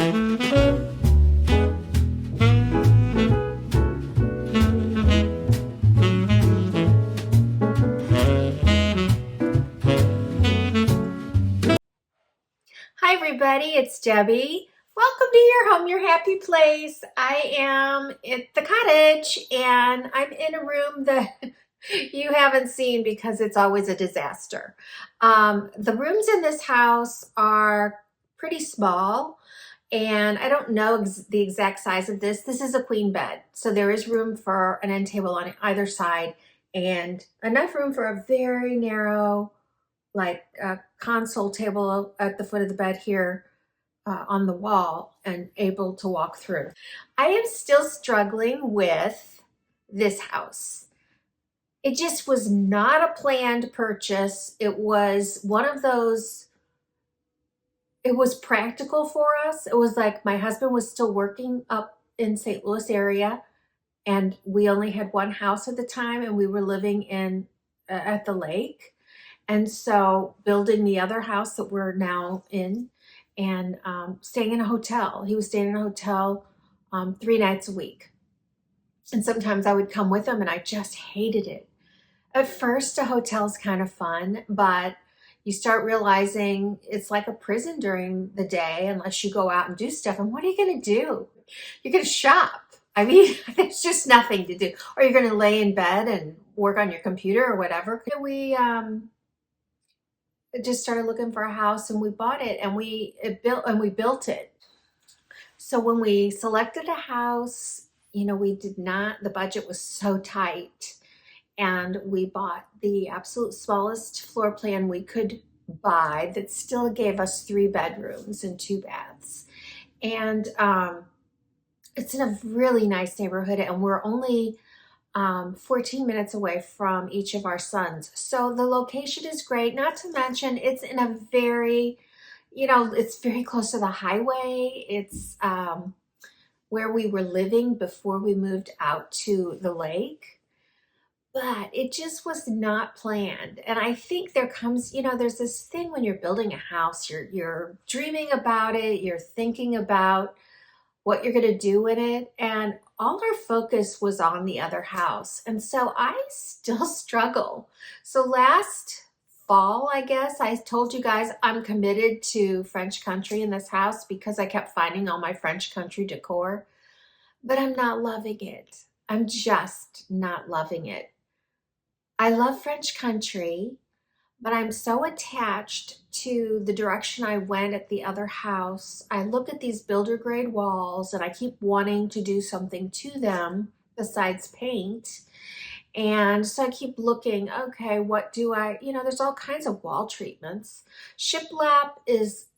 Hi everybody, it's Debbie. Welcome to your home, your happy place. I am at the cottage and I'm in a room that you haven't seen because it's always a disaster. The rooms in this house are pretty small and I don't know the exact size of this. This is a queen bed, so there is room for an end table on either side and enough room for a very narrow like a console table at the foot of the bed here on the wall and able to walk through. I am still struggling with this house. It just was not a planned purchase. It was one of those, it was practical for us. It was like my husband was still working up in St. Louis area and we only had one house at the time and we were living in at the lake. And so building the other house that we're now in and staying in a hotel. He was staying in a hotel 3 nights a week. And sometimes I would come with him and I just hated it. At first, a hotel's kind of fun, but you start realizing it's like a prison during the day unless you go out and do stuff. And what are you going to do? You're going to shop. I mean, there's just nothing to do. Or you're going to lay in bed and work on your computer or whatever. We just started looking for a house and we bought it and we built it. So when we selected a house, the budget was so tight and we bought the absolute smallest floor plan we could buy that still gave us 3 bedrooms and 2 baths. And it's in a really nice neighborhood and we're only 14 minutes away from each of our sons. So the location is great, not to mention it's in a very, it's very close to the highway. It's where we were living before we moved out to the lake. But it just was not planned. And I think there comes, there's this thing when you're building a house, you're dreaming about it, you're thinking about what you're going to do in it. And all our focus was on the other house. And so I still struggle. So last fall, I guess, I told you guys I'm committed to French country in this house because I kept finding all my French country decor, but I'm not loving it. I'm just not loving it. I love French country, but I'm so attached to the direction I went at the other house. I look at these builder grade walls and I keep wanting to do something to them besides paint. And so I keep looking, okay, what do there's all kinds of wall treatments. Shiplap is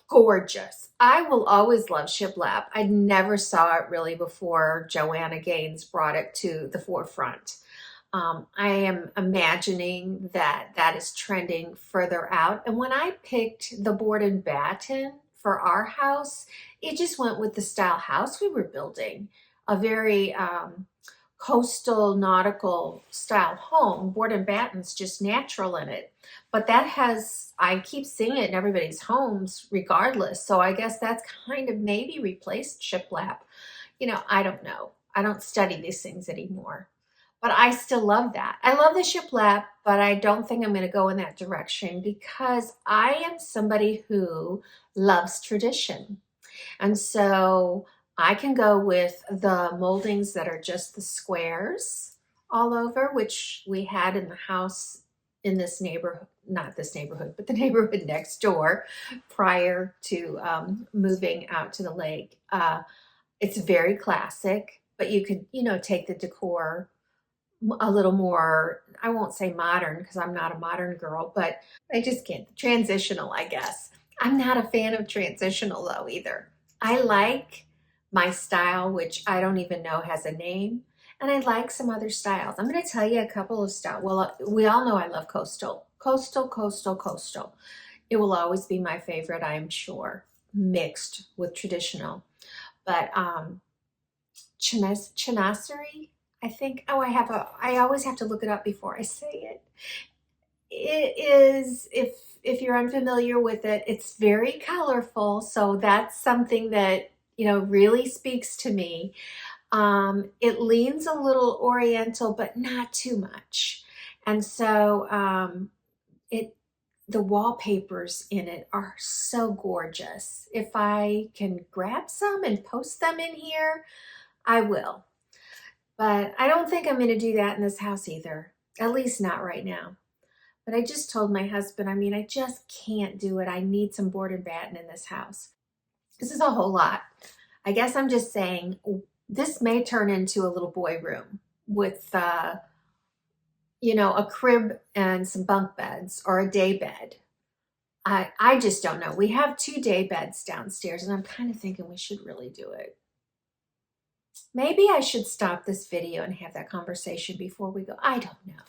gorgeous. I will always love shiplap. I never saw it really before Joanna Gaines brought it to the forefront. I am imagining that is trending further out. And when I picked the board and batten for our house, it just went with the style house we were building, a very coastal nautical style home. Board and batten's just natural in it. But I keep seeing it in everybody's homes regardless. So I guess that's kind of maybe replaced shiplap. I don't know. I don't study these things anymore. But I still love that. I love the shiplap, but I don't think I'm going to go in that direction because I am somebody who loves tradition. And so I can go with the moldings that are just the squares all over, which we had in the house in this neighborhood, not this neighborhood, but the neighborhood next door prior to moving out to the lake. It's very classic, but you could, take the decor a little more, I won't say modern because I'm not a modern girl, but I just can't. Transitional, I guess. I'm not a fan of transitional though either. I like my style, which I don't even know has a name, and I like some other styles. I'm going to tell you a couple of styles. Well, we all know I love coastal. Coastal, coastal, coastal. It will always be my favorite, I am sure, mixed with traditional. But Nursery, I think, I always have to look it up before I say it. It is, if you're unfamiliar with it, it's very colorful. So that's something that, really speaks to me. It leans a little oriental, but not too much. And so it the wallpapers in it are so gorgeous. If I can grab some and post them in here, I will. But I don't think I'm going to do that in this house either. At least not right now. But I just told my husband, I just can't do it. I need some board and batten in this house. This is a whole lot. I guess I'm just saying this may turn into a little boy room with, a crib and some bunk beds or a day bed. I just don't know. We have 2 day beds downstairs, and I'm kind of thinking we should really do it. Maybe I should stop this video and have that conversation before we go. I don't know.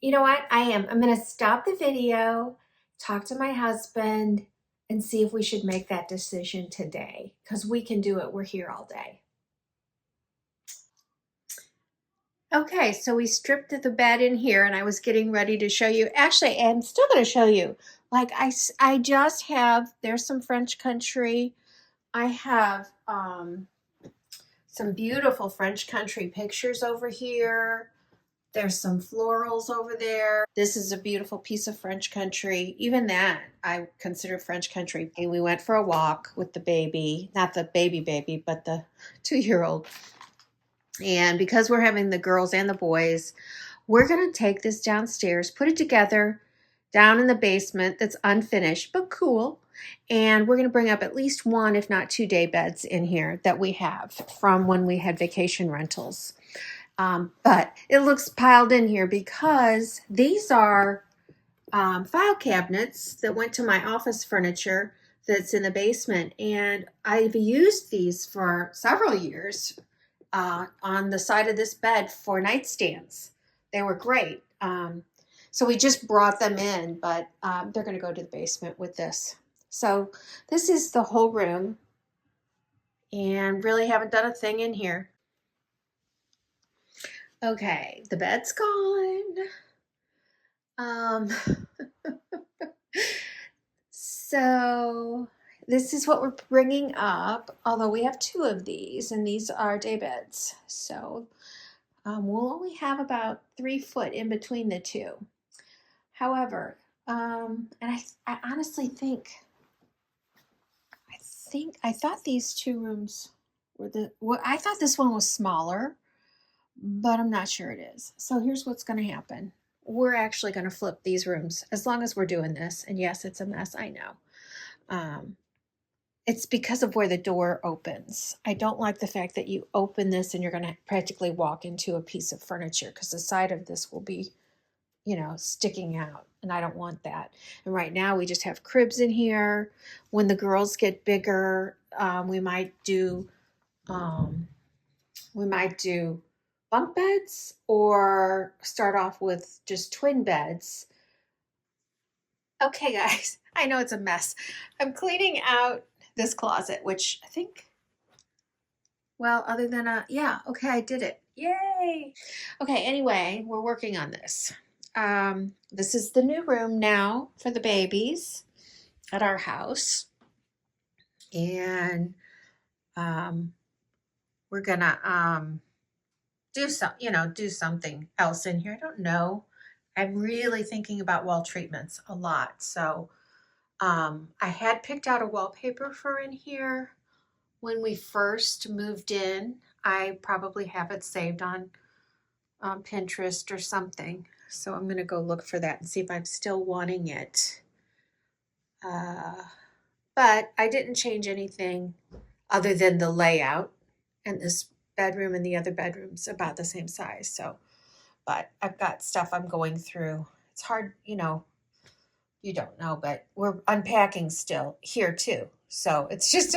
You know what? I'm going to stop the video, talk to my husband, and see if we should make that decision today, because we can do it. We're here all day. Okay, so we stripped the bed in here, and I was getting ready to show you. Actually, I'm still going to show you. Like I just have, there's some French country. I have some beautiful French country pictures over here. There's some florals over there. This is a beautiful piece of French country. Even that I consider French country. And we went for a walk with the baby, not the baby, but the 2-year-old. And because we're having the girls and the boys, we're going to take this downstairs, put it together down in the basement that's unfinished, but cool. And we're going to bring up at least 1, if not 2 day beds in here that we have from when we had vacation rentals. But it looks piled in here because these are file cabinets that went to my office furniture that's in the basement. And I've used these for several years on the side of this bed for nightstands. They were great. So we just brought them in, but they're going to go to the basement with this. So this is the whole room, and really haven't done a thing in here. Okay, the bed's gone. So this is what we're bringing up, although we have 2 of these, and these are day beds. So we'll only have about 3 foot in between the 2. However, and I honestly think, I thought these 2 rooms were I thought this one was smaller, but I'm not sure it is. So here's what's going to happen. We're actually going to flip these rooms as long as we're doing this. And yes, it's a mess, I know. It's because of where the door opens. I don't like the fact that you open this and you're going to practically walk into a piece of furniture, because the side of this will be, sticking out, and I don't want that. And right now we just have cribs in here. When the girls get bigger, we might do bunk beds, or start off with just twin beds. Okay, guys, I know it's a mess. I'm cleaning out this closet, which I think, well, other than okay, I did it. Yay. Okay, anyway, we're working on this. This is the new room now for the babies at our house. And we're gonna do something else in here. I don't know. I'm really thinking about wall treatments a lot. So I had picked out a wallpaper for in here when we first moved in. I probably have it saved on Pinterest or something. So I'm going to go look for that and see if I'm still wanting it. But I didn't change anything other than the layout, and this bedroom and the other bedroom's about the same size. So, but I've got stuff I'm going through. It's hard, you don't know, but we're unpacking still here too. So it's just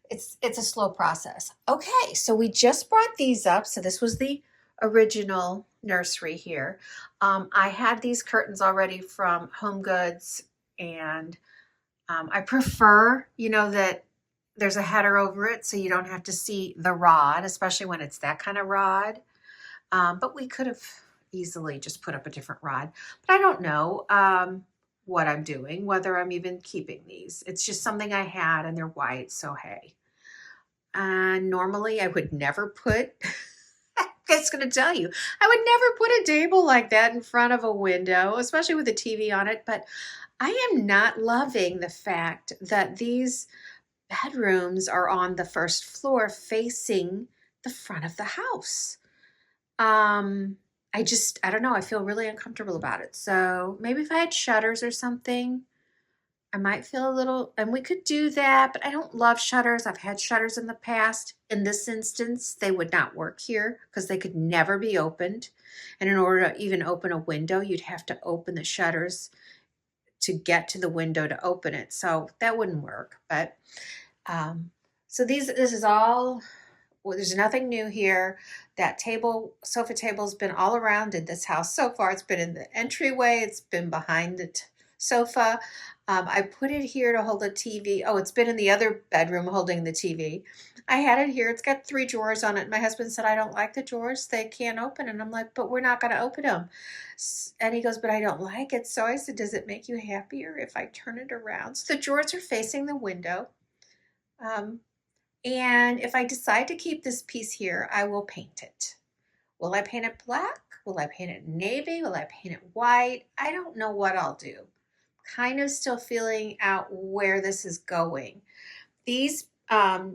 it's a slow process. Okay, so we just brought these up. So this was the original nursery here. I had these curtains already from Home Goods, and I prefer, that there's a header over it so you don't have to see the rod, especially when it's that kind of rod. But we could have easily just put up a different rod, but I don't know. what I'm doing, whether I'm even keeping these. It's just something I had and they're white, so hey. And normally I would never put, it's going to tell you, I would never put a table like that in front of a window, especially with a TV on it. But I am not loving the fact that these bedrooms are on the first floor facing the front of the house. I don't know, I feel really uncomfortable about it. So maybe if I had shutters or something, I might feel a little, and we could do that, but I don't love shutters. I've had shutters in the past. In this instance, they would not work here because they could never be opened. And in order to even open a window, you'd have to open the shutters to get to the window to open it. So that wouldn't work. But so this is all, well, there's nothing new here. That sofa table's been all around in this house so far. It's been in the entryway. It's been behind the sofa. I put it here to hold the TV. Oh, it's been in the other bedroom holding the TV. I had it here. It's got 3 drawers on it. My husband said, I don't like the drawers. They can't open. And I'm like, but we're not going to open them. And he goes, but I don't like it. So I said, does it make you happier if I turn it around? So the drawers are facing the window. And if I decide to keep this piece here, I will paint it. Will I paint it black? Will I paint it navy? Will I paint it white? I don't know what I'll do. Kind of still feeling out where this is going. These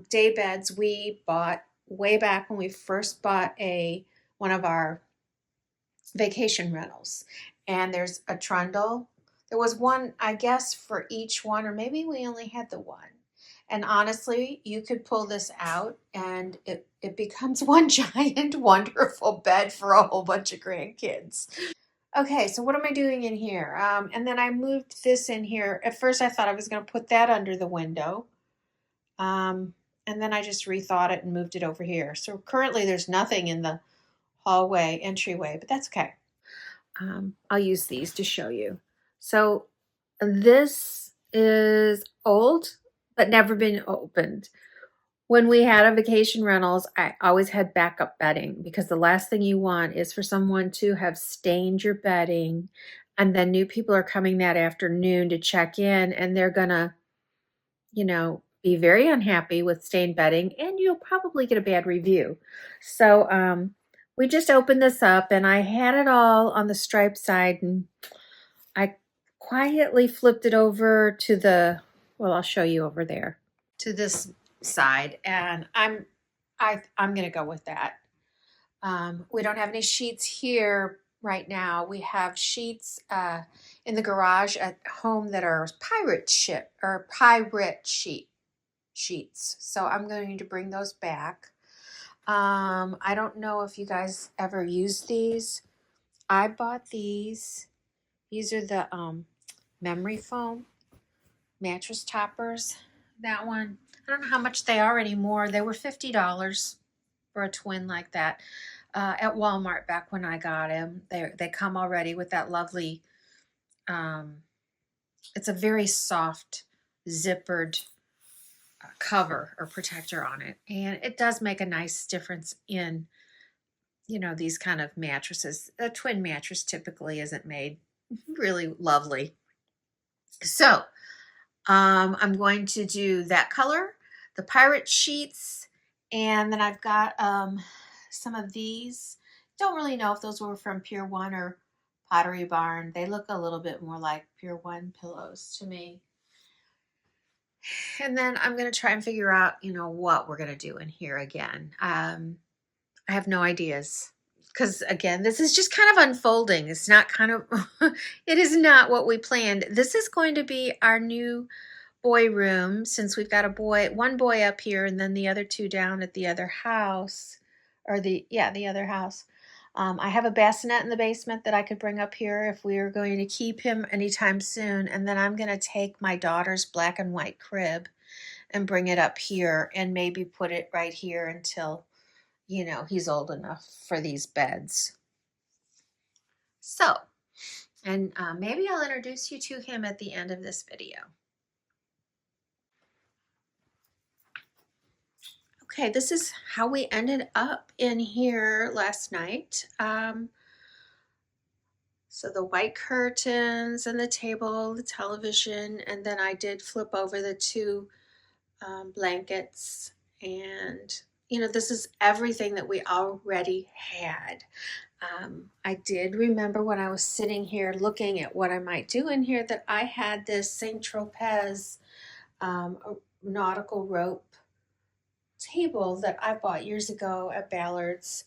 day beds we bought way back when we first bought one of our vacation rentals. And there's a trundle. There was one, I guess, for each one, or maybe we only had the one. And honestly, you could pull this out and it becomes one giant wonderful bed for a whole bunch of grandkids. Okay, so what am I doing in here? And then I moved this in here. At first I thought I was going to put that under the window. And then I just rethought it and moved it over here. So currently there's nothing in the hallway entryway, but that's okay. I'll use these to show you. So this is old, but never been opened. When we had a vacation rentals, I always had backup bedding because the last thing you want is for someone to have stained your bedding and then new people are coming that afternoon to check in and they're gonna, be very unhappy with stained bedding and you'll probably get a bad review. So we just opened this up and I had it all on the stripe side and I quietly flipped it over to I'll show you over there, to this side, and I'm gonna go with that. We don't have any sheets here right now. We have sheets in the garage at home that are pirate sheets. So I'm going to bring those back. I don't know if you guys ever use these. I bought these. These are the memory foam mattress toppers. That one, I don't know how much they are anymore. They were $50 for a twin like that at Walmart back when I got them. They come already with that lovely, it's a very soft zippered cover or protector on it. And it does make a nice difference in, these kind of mattresses. A twin mattress typically isn't made really lovely. So I'm going to do that color, the pirate sheets, and then I've got some of these. Don't really know if those were from Pier 1 or Pottery Barn. They look a little bit more like Pier 1 pillows to me. And then I'm going to try and figure out, what we're going to do in here again. I have no ideas. Because again, this is just kind of unfolding. It's not it is not what we planned. This is going to be our new boy room since we've got one boy up here and then the other 2 down at the other house, or the other house. I have a bassinet in the basement that I could bring up here if we are going to keep him anytime soon. And then I'm going to take my daughter's black and white crib and bring it up here and maybe put it right here until he's old enough for these beds. So, and maybe I'll introduce you to him at the end of this video. Okay, this is how we ended up in here last night. So the white curtains and the table, the television, and then I did flip over the two blankets. And, you know, this is everything that we already had. I did remember when I was sitting here looking at what I might do in here that I had this St. Tropez nautical rope table that I bought years ago at Ballard's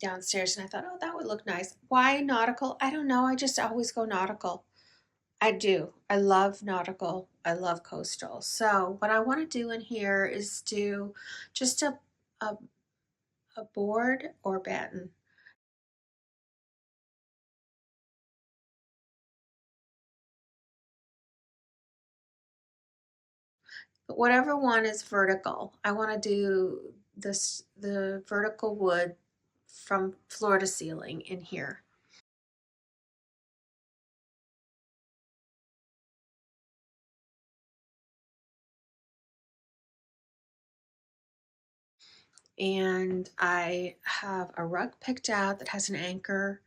downstairs, and I thought, oh, that would look nice. Why nautical? I don't know. I just always go nautical. I do. I love nautical. I love coastal. So what I want to do in here is do just a, a board or batten. But whatever one is vertical, I want to do the vertical wood from floor to ceiling in here. And I have a rug picked out that has an anchor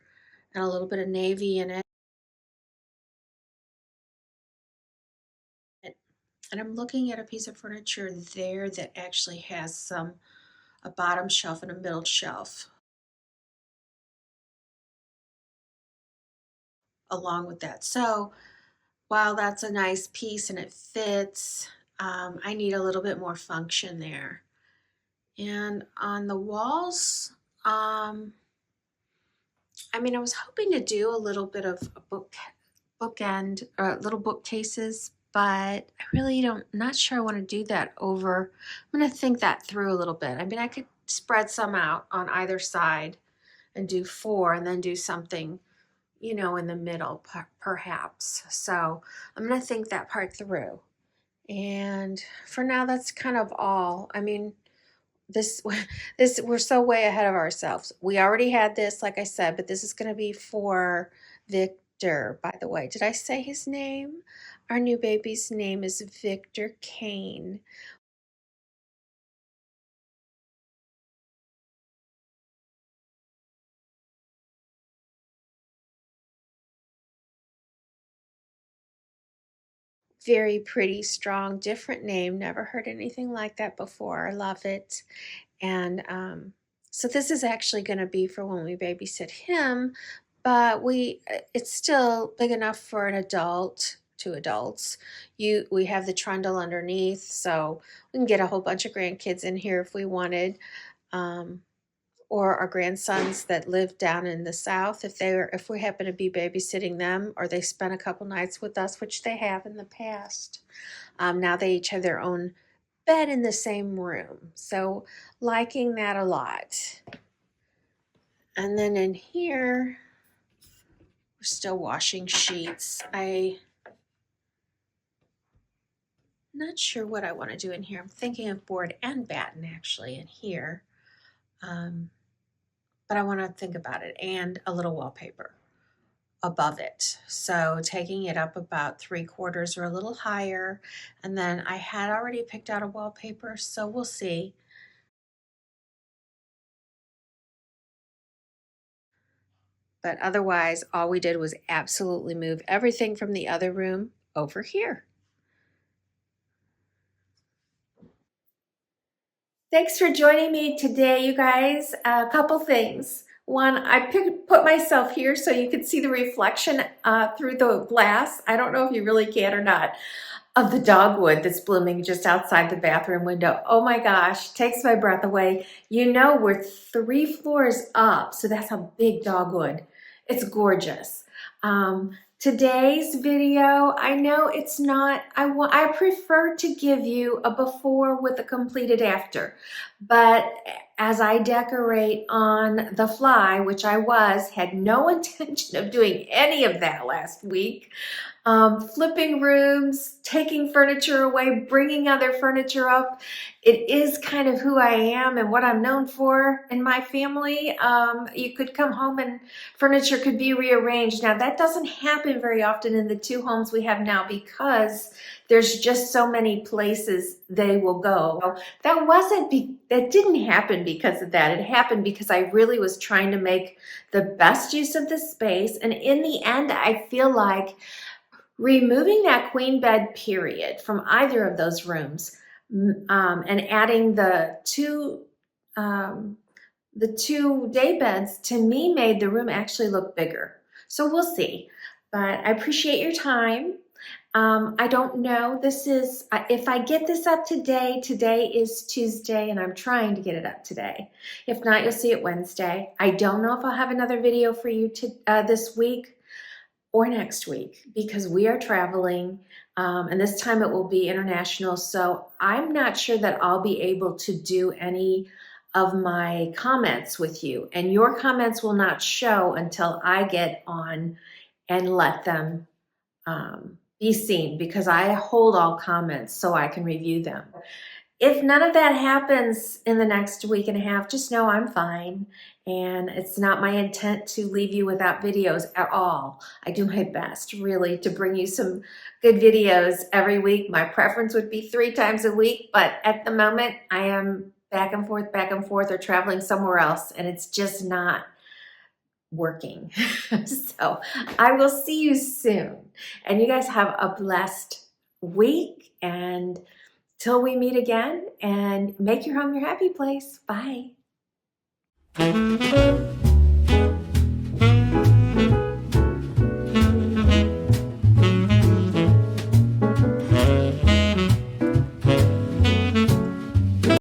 and a little bit of navy in it. And I'm looking at a piece of furniture there that actually has a bottom shelf and a middle shelf along with that. So while that's a nice piece and it fits, I need a little bit more function there. And on the walls, I mean, I was hoping to do a little bit of a bookend or little bookcases, but I really not sure I want to do that over. I'm going to think that through a little bit. I mean, I could spread some out on either side and do 4 and then do something, you know, in the middle perhaps. So I'm going to think that part through. And for now, that's kind of all. I mean, this we're so way ahead of ourselves. We already had this, like I said, but this is going to be for Victor. By the way, did I say his name? Our new baby's name is Victor Kane. Very pretty, strong, different name. Never heard anything like that before. I love it. And so this is actually going to be for when we babysit him, but it's still big enough for an adult, 2 adults. We have the trundle underneath, so we can get a whole bunch of grandkids in here if we wanted. Or our grandsons that live down in the south, if we happen to be babysitting them, or they spend a couple nights with us, which they have in the past. Now they each have their own bed in the same room, so liking that a lot. And then in here, we're still washing sheets. I'm not sure what I want to do in here. I'm thinking of board and batten actually in here. But I want to think about it, and a little wallpaper above it. So taking it up about 3/4 or a little higher. And then I had already picked out a wallpaper, so we'll see. But otherwise, all we did was absolutely move everything from the other room over here. Thanks for joining me today, you guys. A couple things. One, I put myself here so you could see the reflection through the glass. I don't know if you really can or not, of the dogwood that's blooming just outside the bathroom window. Oh my gosh, takes my breath away. You know, we're 3 floors up, so that's a big dogwood. It's gorgeous. Today's video, I know it's not, I prefer to give you a before with a completed after, but as I decorate on the fly, which I had no intention of doing any of that last week, flipping rooms, taking furniture away, bringing other furniture up. It is kind of who I am and what I'm known for in my family. You could come home and furniture could be rearranged. Now that doesn't happen very often in the 2 homes we have now because there's just so many places they will go. That didn't happen because of that. It happened because I really was trying to make the best use of the space. And in the end, I feel like removing that queen bed period from either of those rooms and adding the two day beds, to me, made the room actually look bigger. So we'll see. But I appreciate your time. I don't know. This is, if I get this up today is Tuesday, and I'm trying to get it up today. If not, you'll see it Wednesday. I don't know if I'll have another video for you this week or next week because we are traveling, and this time it will be international. So I'm not sure that I'll be able to do any of my comments with you, and your comments will not show until I get on and let them be seen, because I hold all comments so I can review them. If none of that happens in the next week and a half, just know I'm fine. And it's not my intent to leave you without videos at all. I do my best, really, to bring you some good videos every week. My preference would be 3 times a week, but at the moment I am back and forth, or traveling somewhere else, and it's just not working. So I will see you soon. And you guys have a blessed week, and till we meet again, and make your home your happy place. Bye.